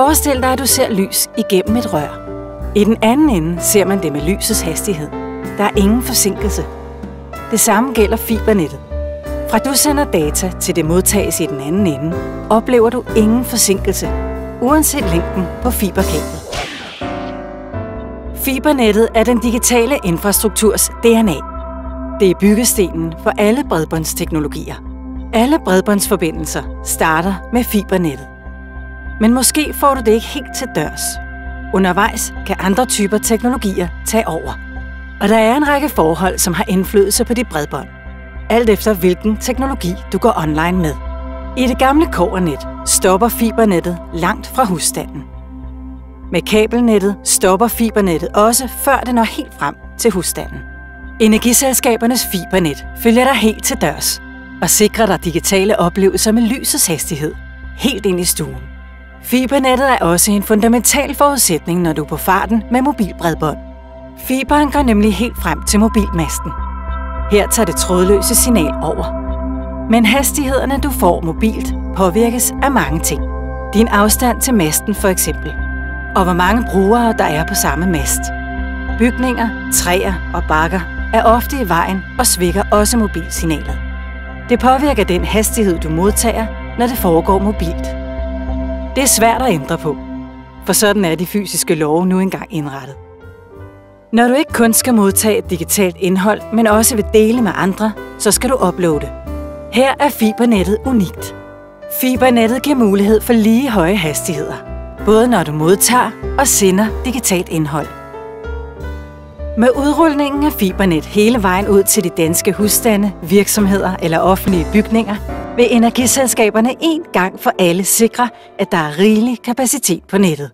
Forestil dig, at du ser lys igennem et rør. I den anden ende ser man det med lysets hastighed. Der er ingen forsinkelse. Det samme gælder fibernettet. Fra du sender data til det modtages i den anden ende, oplever du ingen forsinkelse, uanset længden på fiberkablet. Fibernettet er den digitale infrastrukturs DNA. Det er byggestenen for alle bredbåndsteknologier. Alle bredbåndsforbindelser starter med fibernettet. Men måske får du det ikke helt til dørs. Undervejs kan andre typer teknologier tage over. Og der er en række forhold, som har indflydelse på dit bredbånd. Alt efter hvilken teknologi du går online med. I det gamle kobbernet stopper fibernettet langt fra husstanden. Med kabelnettet stopper fibernettet også, før det når helt frem til husstanden. Energiselskabernes fibernet følger dig helt til dørs og sikrer dig digitale oplevelser med lysets hastighed, helt ind i stuen. Fibernettet er også en fundamental forudsætning, når du er på farten med mobilbredbånd. Fiberen går nemlig helt frem til mobilmasten. Her tager det trådløse signal over. Men hastighederne, du får mobilt, påvirkes af mange ting. Din afstand til masten for eksempel. Og hvor mange brugere, der er på samme mast. Bygninger, træer og bakker er ofte i vejen og svækker også mobilsignalet. Det påvirker den hastighed, du modtager, når det foregår mobilt. Det er svært at ændre på, for sådan er de fysiske love nu engang indrettet. Når du ikke kun skal modtage et digitalt indhold, men også vil dele med andre, så skal du uploade. Her er fibernettet unikt. Fibernettet giver mulighed for lige høje hastigheder, både når du modtager og sender digitalt indhold. Med udrulningen af fibernet hele vejen ud til de danske husstande, virksomheder eller offentlige bygninger, vil energiselskaberne en gang for alle sikre, at der er rigelig kapacitet på nettet.